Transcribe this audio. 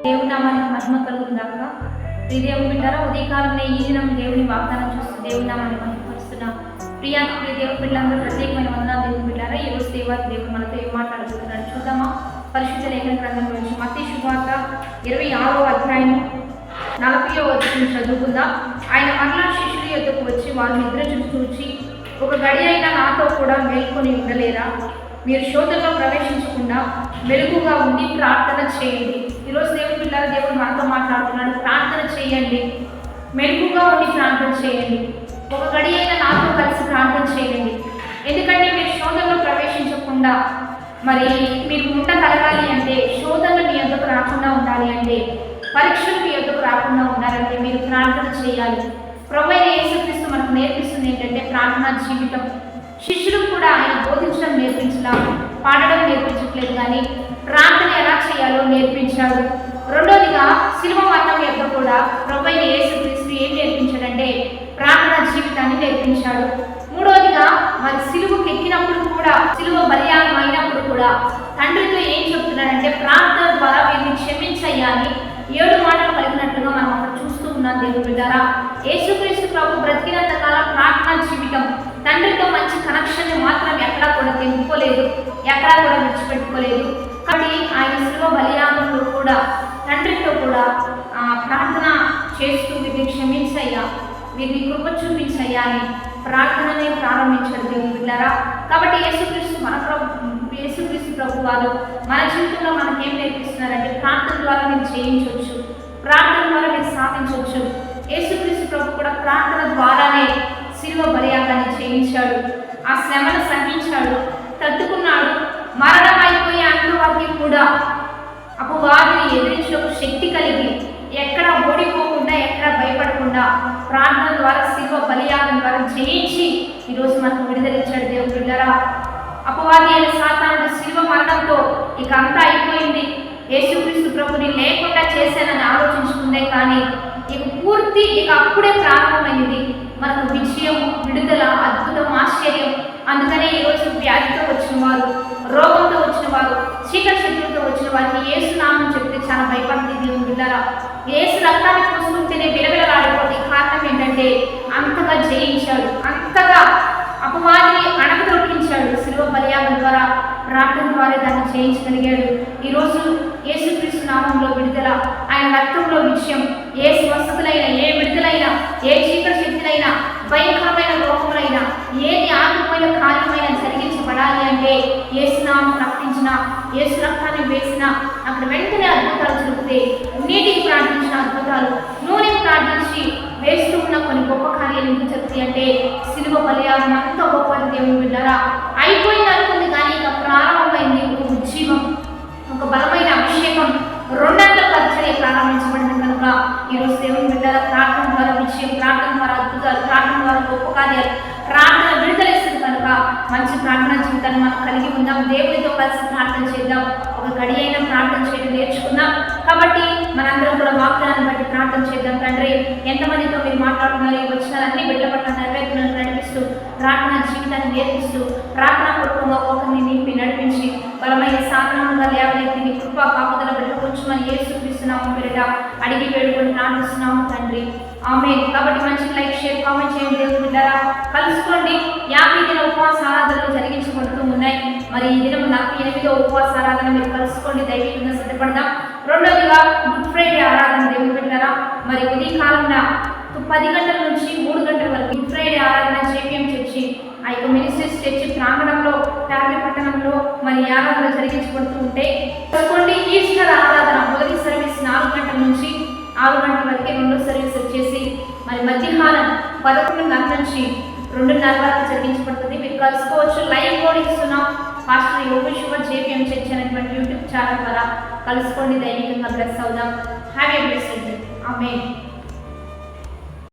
దేవుని నామానికి మహిమ కలుగుతుందాక. ఈ దేవుని బిడ్డారా, ఉదయకాలం ఈ దినం దేవుని వాగ్దానం చూస్తూ దేవుని నామాన్ని మహిమపరుస్తున్న ప్రియ దేవుని బిడ్డలందరూ ప్రత్యేకమైన వందనాలు. దేవుని బిడ్డారా, ఈ రోజు దేవుడు మనతో ఏం మాట్లాడుతున్నాడు చూద్దామా? పరిశుద్ధ లేఖన గ్రంథం గురించి మత్తయి శుభవార్త 26వ అధ్యాయం 40వ వచనం చదువుకుందాం. ఆయన మరలా శిష్యుల యొద్దకు వచ్చి వారు నిద్ర చూచి, ఒక గడి అయినా నాతో కూడా మేల్కొని ఉండలేరా? మీరు శోధనలో ప్రవేశించకుండా వెలుగుగా ఉండి ప్రార్థన చేయండి. ఈరోజు దేవుని పిల్లలు దేవుడు మనతో మాట్లాడుతున్నాడు. ప్రార్థన చేయండి, మెలుగుగా ఉండి ప్రార్థన చేయండి, ఒక గడి అయినా నాతో కలిసి ప్రార్థన చేయండి. ఎందుకంటే మీరు శోధనలో ప్రవేశించకుండా, మరి మీరు ముంట కలగాలి అంటే, శోధనలు మీ యొద్దకు రాకుండా ఉండాలి అంటే, పరీక్షలు మీ యొద్దకు రాకుండా ఉండాలంటే మీరు ప్రార్థన చేయాలి. ప్రభువైన యేసుక్రీస్తు మనకు నేర్పిస్తుంది ఏంటంటే ప్రార్థనా జీవితం. శిష్యులకు కూడా ఆయన బోధించడం నేర్పించలా, పాడడం నేర్పించట్లేదు, కానీ ప్రార్థన ఎలా చేయాలో నేర్పించాడు. రెండోదిగా శిలువ మరణం యొక్క కూడా ప్రభువైన యేసుక్రీస్తు ఏం నేర్పించాడంటే ప్రార్థనా జీవితాన్ని నేర్పించాడు. మూడోదిగా మరి సిలువకు ఎక్కినప్పుడు కూడా, సిలువ బలియాగం అయినప్పుడు కూడా తండ్రితో ఏం చెప్తున్నాడంటే ప్రార్థన ద్వారా వీరిని క్షమించయ్యా అని 7 మాటలు పలికినట్లుగా మనం అక్కడ చూస్తూ ఉన్నాం. దేవుని బిడ్డారా, యేసుక్రీస్తు ప్రభు బ్రతికినంత కాలం ప్రార్థనా జీవితం, తండ్రితో మంచి కనెక్షన్ని మాత్రం ఎక్కడా కూడా తెంపుకోలేదు, ఎక్కడా కూడా విడిచిపెట్టుకోలేదు. కాబట్టి ఆయన శిలువ బలియాగంలో కూడా తండ్రితో కూడా ప్రార్థన చేస్తూ వీరిని క్షమించయ్యా, వీరిని కృప చూపించయ్యా అని ప్రార్థననే ప్రారంభించాడు. దేవుని బిడ్డారా, కాబట్టి యేసుక్రీస్తు ప్రభు వారు మన జీవితంలో మనకేం నేర్పిస్తున్నారంటే ప్రార్థన ద్వారా మీరు చేయించవచ్చు, ప్రార్థన ద్వారా మీరు సాధించవచ్చు. యేసుక్రీస్తు ప్రభు కూడా ప్రార్థన ద్వారానే శిలువ బలియాగాన్ని చేయించాడు, ఆ శ్రమను సహించాడు, తట్టుకున్నాడు. మరణం అయిపోయే అంతవరకు కూడా అపవాదిని ఎదిరించే శక్తి కలిగి ఎక్కడ ఓడిపోకుండా, ఎక్కడ భయపడకుండా ప్రార్థన ద్వారా శిలువ బలియాగం ద్వారా జయించి ఈరోజు మనకు విడుదలిచ్చాడు. దేవుని బిడ్డలారా, అపవాది అయిన సాతానుడు శిలువ మరణంతో ఇక అంతా అయిపోయింది, యేసుక్రీస్తు ప్రభుని లేకుండా చేశానని ఆలోచించుకుందే, కానీ ఇక అప్పుడే ప్రారంభమైంది మనకు విజయం, విడుదల, అద్భుతం, ఆశ్చర్యం. అందుకనే ఈరోజు వ్యాధితో వచ్చిన వారు, రోగంతో వచ్చిన వారు, చీకటి శక్తులతో వచ్చిన వారికి యేసు నామం చెప్తే చాలా భయపడుతుంది. దేవుని బిడ్డలారా, యేసు రక్తాన్ని పోసుకుంటేనే విలవిలలాడిపోతే కారణం ఏంటంటే అంతగా జయించాడు, అంతగా అపవాదిని అణగదొక్కించాడు. శిలువ బలియాగం ద్వారా, ప్రార్థన ద్వారా దాన్ని చేయించగలిగాడు. ఈరోజు యేసుక్రీస్తు నామంలో విడుదల, ఆయన రక్తంలో విజయం. ఏ స్వస్థతలైనా, ఏ విడుదలైనా, ఏ చీకటి శక్తులైనా, భయంకరమైన రోగములైనా, ఏది ఆగిపోయిన కార్యమైనా జరిగించబడాలి అంటే యేసు నామం ప్రకటించిన, యేసు రక్తాన్ని వేసిన అక్కడ వెంటనే అద్భుతాలు జరుగుతాయి. నీటికి ప్రార్థించిన అద్భుతాలు, నూనెకి ప్రార్థించి వేస్తూ ఉన్న కొన్ని గొప్ప కార్యాలు ఎందుకు జరుగుతాయి అంటే శిలువ బలియాగం అంత గొప్పది. దేవుని బిడ్డలారా, అయిపోయింది అనుకుంది, కానీ ఇక ప్రారంభమైంది ఒక ఉజ్జీవం, ఒక బలమైన అభిషేకం, రెండంతల పరిచర్య ప్రారంభించబడింది. కనుక ఈరోజు దేవుని బిడ్డల ప్రార్థన ద్వారా విజయం, ప్రార్థన ద్వారా అద్భుతాలు, ప్రార్థన ద్వారా గొప్ప కార్యాలు, ప్రార్థన విడుదలిస్తుంది. కనుక మంచి ప్రార్థన జీవితాన్ని మనం కలిగి ఉందాం, దేవునితో కలిసి ప్రార్థన చేద్దాం, ఒక గడి అయినా ప్రార్థన చేయడం నేర్చుకుందాం. కాబట్టి మనందరం కూడా వాగ్దానాన్ని బట్టి ప్రార్థన చేద్దాం. తండ్రి, ఎంతమందితో మీరు మాట్లాడుతున్నారు, ఈ వచనాలన్నీ బిడ్డల పట్ల నెరవేర్పులను నడిపిస్తూ, ప్రార్థన జీవితాన్ని నేర్పిస్తూ, ప్రార్థన పూర్వకంగా ఒకరిని నింపి నడిపించి బలమైన సాధనంగా లేవనెత్తి నీ కృప కాపుదల పెట్టుకోవచ్చుమని యేసుక్రీస్తునామం పేరిట అడిగి వేడుకొని ప్రార్థిస్తున్నాము తండ్రి, ఆమేన్. కాబట్టి మంచి లైక్, షేర్, కామెంట్ చేయండి. దేవుని బిడ్డలారా, కలుసుకోండి. 50 దిన ఉపవాస ఆరాధనలు జరిగించబడుతూ ఉన్నాయి. మరి ఈ దినం 48వ ఉపవాస ఆరాధన మీరు కలుసుకోండి, దైవికంగా సిద్ధపడదాం. రెండోదిగా గుడ్ ఫ్రైడే ఆరాధన. దేవుని బిడ్డలారా, మరి ఉదయకాలంలో 10 గంటల నుంచి 3 గంటల వరకు గుడ్ ఫ్రైడే ఆరాధన JPM చర్చి, ఆ యొక్క మినిస్ట్రీస్ చర్చి ప్రాంగణంలో, తార్వి పట్టణంలో మరి ఆరాధన జరిగించబడుతూ ఉంటే కలుసుకోండి. ఈస్టర్ ఆరాధన మొదటి సర్వీస్ 4 గంటల నుంచి 6 గంటల వరకు, రెండో సర్వీస్ వచ్చేసి మరి మధ్యాహ్నం 11:30 నుంచి 2:30 వరకు జరిగించబడుతుంది. మీరు కలుసుకోవచ్చు. లైవ్ కూడా ఇస్తున్నాం. పాస్టర్ యోగేశ్వర్ JPM చర్చ్ అనేటువంటి యూట్యూబ్ ఛానల్ ద్వారా కలుసుకోండి, దైవికంగా బ్లెస్ అవుదాం. Have a blessed day. Amen.